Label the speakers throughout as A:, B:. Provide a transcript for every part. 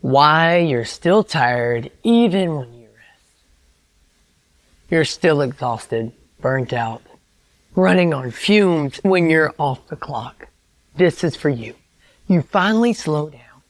A: Why you're still tired even when you rest. You're still exhausted, burnt out, running on fumes when you're off the clock. This is for you. You finally slow down,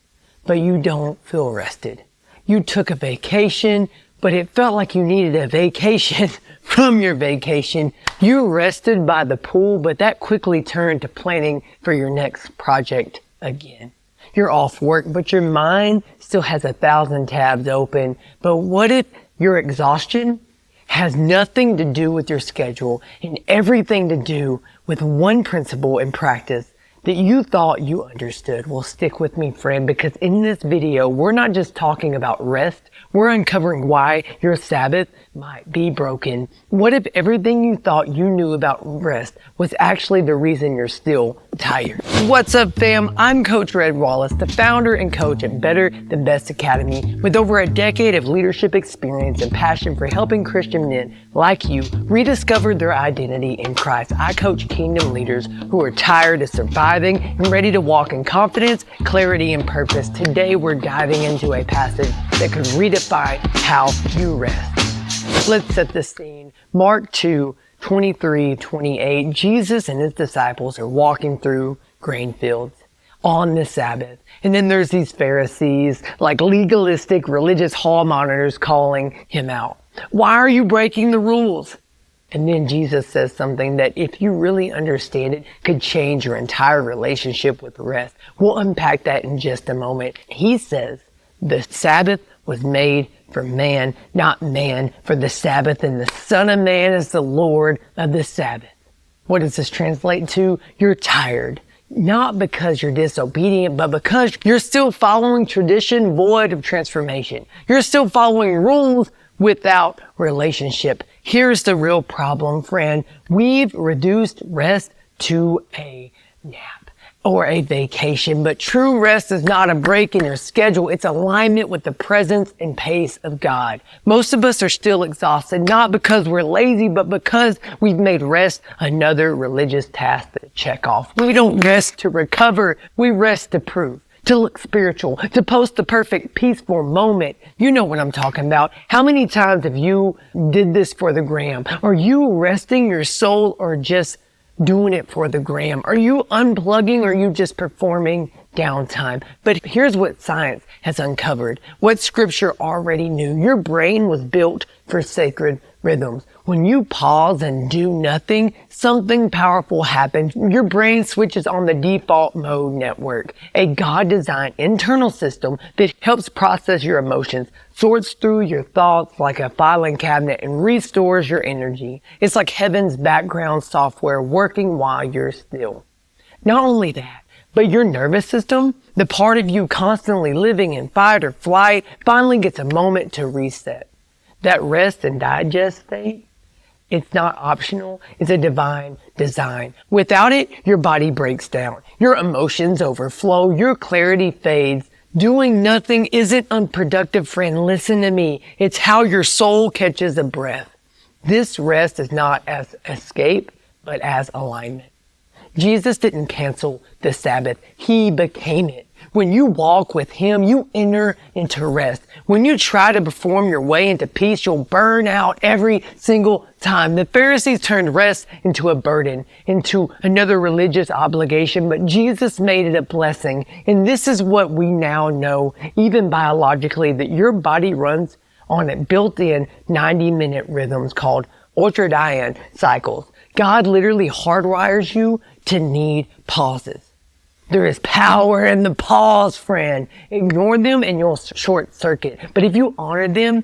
A: but you don't feel rested. You took a vacation, but it felt like you needed a vacation from your vacation. You rested by the pool, but that quickly turned to planning for your next project again. You're off work, but your mind still has 1,000 tabs open. But what if your exhaustion has nothing to do with your schedule and everything to do with one principle and practice that you thought you understood? Well, stick with me, friend, because in this video, we're not just talking about rest. We're uncovering why your Sabbath might be broken. What if everything you thought you knew about rest was actually the reason you're still tired? What's up, fam? I'm Coach Red Wallace, the founder and coach at Better Than Best Academy. With over a decade of leadership experience and passion for helping Christian men like you rediscover their identity in Christ, I coach kingdom leaders who are tired of surviving and ready to walk in confidence, clarity, and purpose. Today, we're diving into a passage that could redefine how you rest. Let's set the scene. Mark 2:23-28. Jesus and his disciples are walking through grain fields on the Sabbath. And then there's these Pharisees, like legalistic religious hall monitors, calling him out. Why are you breaking the rules? And then Jesus says something that, if you really understand it, could change your entire relationship with rest. We'll unpack that in just a moment. He says, the Sabbath was made for man, not man for the Sabbath, and the Son of Man is the Lord of the Sabbath. What does this translate to? You're tired. Not because you're disobedient, but because you're still following tradition void of transformation. You're still following rules without relationship. Here's the real problem, friend. We've reduced rest to a nap or a vacation, but true rest is not a break in your schedule. It's alignment with the presence and pace of God. Most of us are still exhausted, not because we're lazy, but because we've made rest another religious task to check off. We don't rest to recover. We rest to prove, to look spiritual, to post the perfect peaceful moment. You know what I'm talking about. How many times have you did this for the gram? Are you resting your soul or just doing it for the gram? Are you unplugging or are you just performing downtime? But here's what science has uncovered, what scripture already knew. Your brain was built for sacred rhythms. When you pause and do nothing, something powerful happens. Your brain switches on the default mode network, a God-designed internal system that helps process your emotions, sorts through your thoughts like a filing cabinet, and restores your energy. It's like heaven's background software working while you're still. Not only that, but your nervous system, the part of you constantly living in fight or flight, finally gets a moment to reset. That rest and digest state, it's not optional. It's a divine design. Without it, your body breaks down. Your emotions overflow. Your clarity fades. Doing nothing isn't unproductive, friend. Listen to me. It's how your soul catches a breath. This rest is not as escape, but as alignment. Jesus didn't cancel the Sabbath. He became it. When you walk with him, you enter into rest. When you try to perform your way into peace, you'll burn out every single time. The Pharisees turned rest into a burden, into another religious obligation, but Jesus made it a blessing. And this is what we now know, even biologically, that your body runs on it built-in 90-minute rhythms called ultradian cycles. God literally hardwires you to need pauses. There is power in the pause, friend. Ignore them and you'll short circuit. But if you honor them,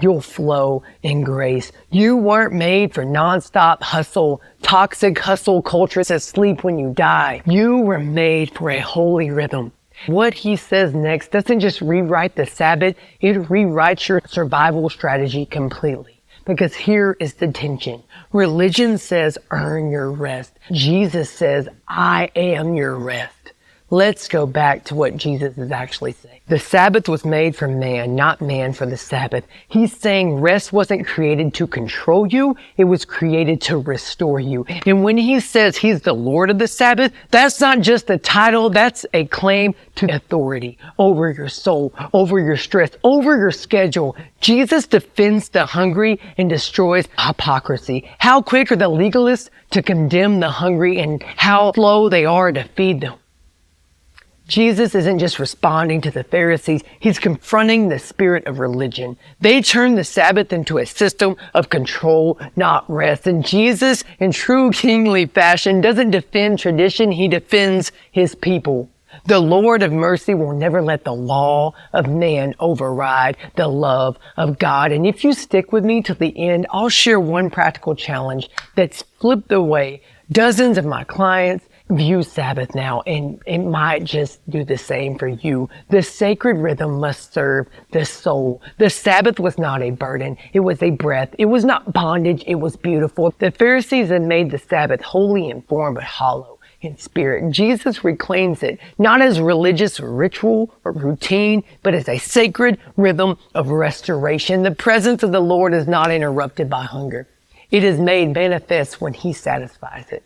A: you'll flow in grace. You weren't made for nonstop hustle, toxic hustle culture that says sleep when you die. You were made for a holy rhythm. What he says next doesn't just rewrite the Sabbath, it rewrites your survival strategy completely. Because here is the tension. Religion says, earn your rest. Jesus says, I am your rest. Let's go back to what Jesus is actually saying. The Sabbath was made for man, not man for the Sabbath. He's saying rest wasn't created to control you. It was created to restore you. And when he says he's the Lord of the Sabbath, that's not just a title. That's a claim to authority over your soul, over your stress, over your schedule. Jesus defends the hungry and destroys hypocrisy. How quick are the legalists to condemn the hungry and how slow they are to feed them? Jesus isn't just responding to the Pharisees. He's confronting the spirit of religion. They turned the Sabbath into a system of control, not rest. And Jesus, in true kingly fashion, doesn't defend tradition. He defends his people. The Lord of mercy will never let the law of man override the love of God. And if you stick with me till the end, I'll share one practical challenge that's flipped the way dozens of my clients view Sabbath now, and it might just do the same for you. The sacred rhythm must serve the soul. The Sabbath was not a burden. It was a breath. It was not bondage. It was beautiful. The Pharisees had made the Sabbath holy in form, but hollow in spirit. Jesus reclaims it, not as religious ritual or routine, but as a sacred rhythm of restoration. The presence of the Lord is not interrupted by hunger. It is made manifest when he satisfies it.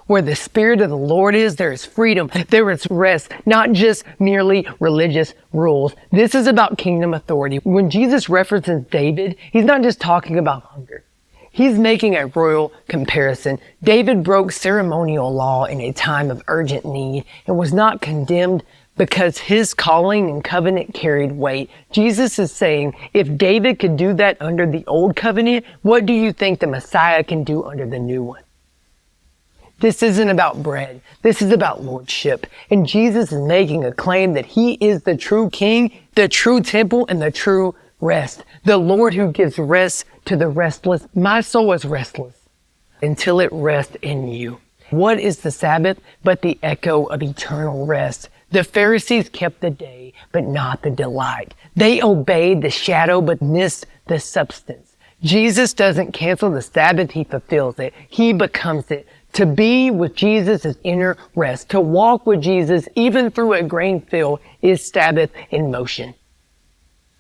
A: Where the Spirit of the Lord is, there is freedom, there is rest, not just merely religious rules. This is about kingdom authority. When Jesus references David, he's not just talking about hunger. He's making a royal comparison. David broke ceremonial law in a time of urgent need and was not condemned because his calling and covenant carried weight. Jesus is saying, if David could do that under the old covenant, what do you think the Messiah can do under the new one? This isn't about bread. This is about lordship. And Jesus is making a claim that he is the true king, the true temple, and the true rest. The Lord who gives rest to the restless. My soul is restless until it rests in you. What is the Sabbath but the echo of eternal rest? The Pharisees kept the day, but not the delight. They obeyed the shadow, but missed the substance. Jesus doesn't cancel the Sabbath. He fulfills it. He becomes it. To be with Jesus is inner rest. To walk with Jesus, even through a grain field, is Sabbath in motion.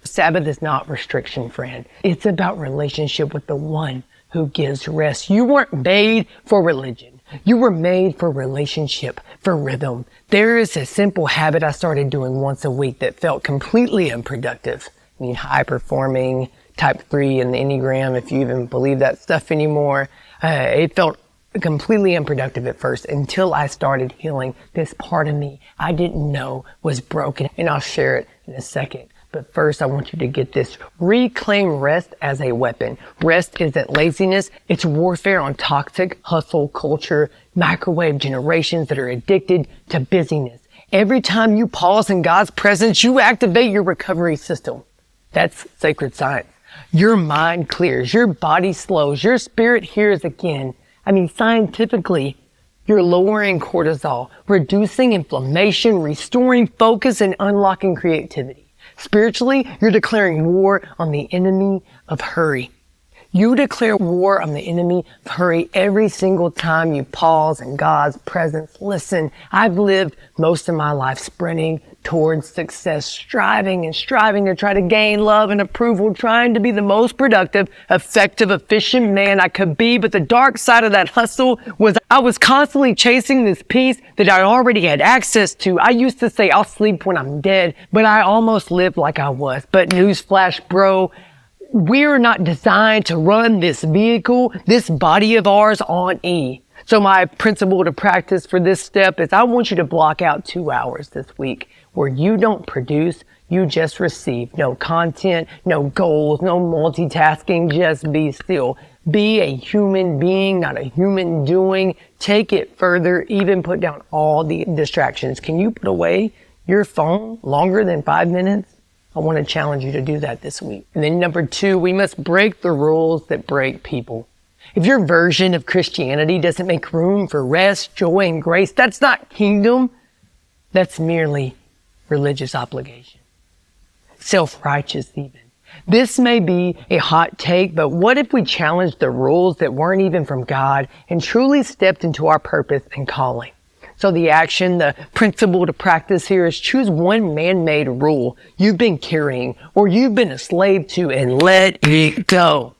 A: Sabbath is not restriction, friend. It's about relationship with the one who gives rest. You weren't made for religion. You were made for relationship, for rhythm. There is a simple habit I started doing once a week that felt completely unproductive. I mean, high performing, type 3 in the Enneagram, if you even believe that stuff anymore. It felt completely unproductive at first until I started healing this part of me I didn't know was broken. And I'll share it in a second. But first, I want you to get this. Reclaim rest as a weapon. Rest isn't laziness. It's warfare on toxic hustle culture, microwave generations that are addicted to busyness. Every time you pause in God's presence, you activate your recovery system. That's sacred science. Your mind clears, your body slows, your spirit hears again. I mean, scientifically, you're lowering cortisol, reducing inflammation, restoring focus, and unlocking creativity. Spiritually, you're declaring war on the enemy of hurry. You declare war on the enemy of hurry every single time you pause in God's presence. Listen, I've lived most of my life sprinting towards success, striving to try to gain love and approval, trying to be the most productive, effective, efficient man I could be. But the dark side of that hustle was I was constantly chasing this peace that I already had access to. I used to say I'll sleep when I'm dead, but I almost lived like I was. But newsflash, bro, we're not designed to run this vehicle, this body of ours on E. So my principle to practice for this step is I want you to block out 2 hours this week where you don't produce, you just receive. No content, no goals, no multitasking, just be still. Be a human being, not a human doing. Take it further, even put down all the distractions. Can you put away your phone longer than 5 minutes? I want to challenge you to do that this week. And then number 2, we must break the rules that break people. If your version of Christianity doesn't make room for rest, joy, and grace, that's not kingdom. That's merely religious obligation. Self-righteous even. This may be a hot take, but what if we challenged the rules that weren't even from God and truly stepped into our purpose and calling? So the action, the principle to practice here is choose one man-made rule you've been carrying or you've been a slave to and let it go.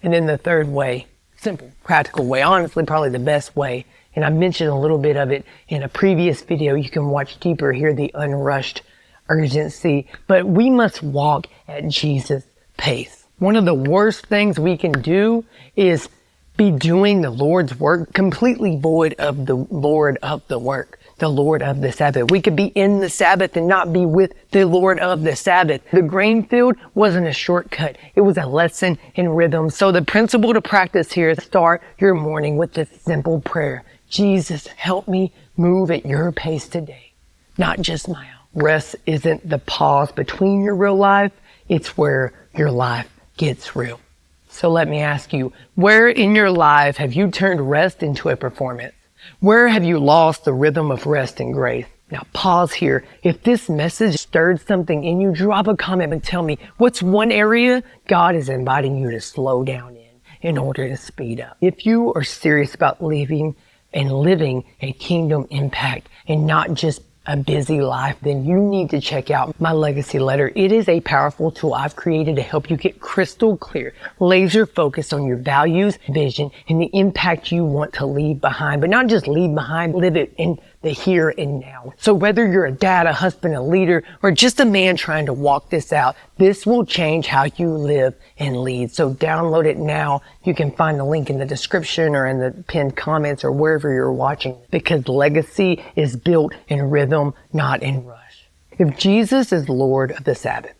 A: And then the third way, simple, practical way, honestly probably the best way, and I mentioned a little bit of it in a previous video. You can watch deeper here, the unrushed urgency, but we must walk at Jesus' pace. One of the worst things we can do is be doing the Lord's work completely void of the Lord of the work, the Lord of the Sabbath. We could be in the Sabbath and not be with the Lord of the Sabbath. The grain field wasn't a shortcut. It was a lesson in rhythm. So the principle to practice here is start your morning with this simple prayer. Jesus, help me move at your pace today, not just my own. Rest isn't the pause between your real life. It's where your life gets real. So let me ask you, where in your life have you turned rest into a performance? Where have you lost the rhythm of rest and grace? Now pause here. If this message stirred something in you, drop a comment and tell me what's one area God is inviting you to slow down in order to speed up. If you are serious about living a kingdom impact and not just a busy life, then you need to check out my legacy letter. It is a powerful tool I've created to help you get crystal clear, laser focused on your values, vision, and the impact you want to leave behind, but not just leave behind, live it in the here and now. So whether you're a dad, a husband, a leader, or just a man trying to walk this out, this will change how you live and lead. So download it now. You can find the link in the description or in the pinned comments or wherever you're watching, because legacy is built in rhythm, not in rush. If Jesus is Lord of the Sabbath,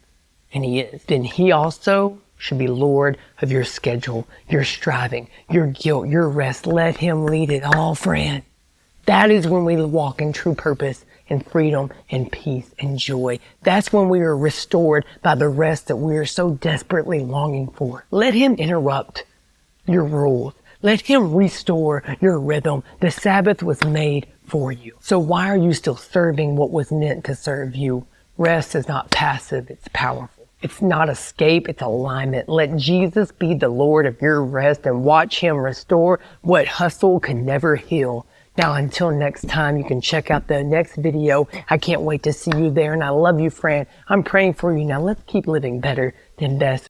A: and he is, then he also should be Lord of your schedule, your striving, your guilt, your rest. Let him lead it all, friend. That is when we walk in true purpose and freedom and peace and joy. That's when we are restored by the rest that we are so desperately longing for. Let him interrupt your rules. Let him restore your rhythm. The Sabbath was made for you. So why are you still serving what was meant to serve you? Rest is not passive, it's powerful. It's not escape, it's alignment. Let Jesus be the Lord of your rest and watch him restore what hustle could never heal. Now, until next time, you can check out the next video. I can't wait to see you there, and I love you, friend. I'm praying for you. Now, let's keep living better than best.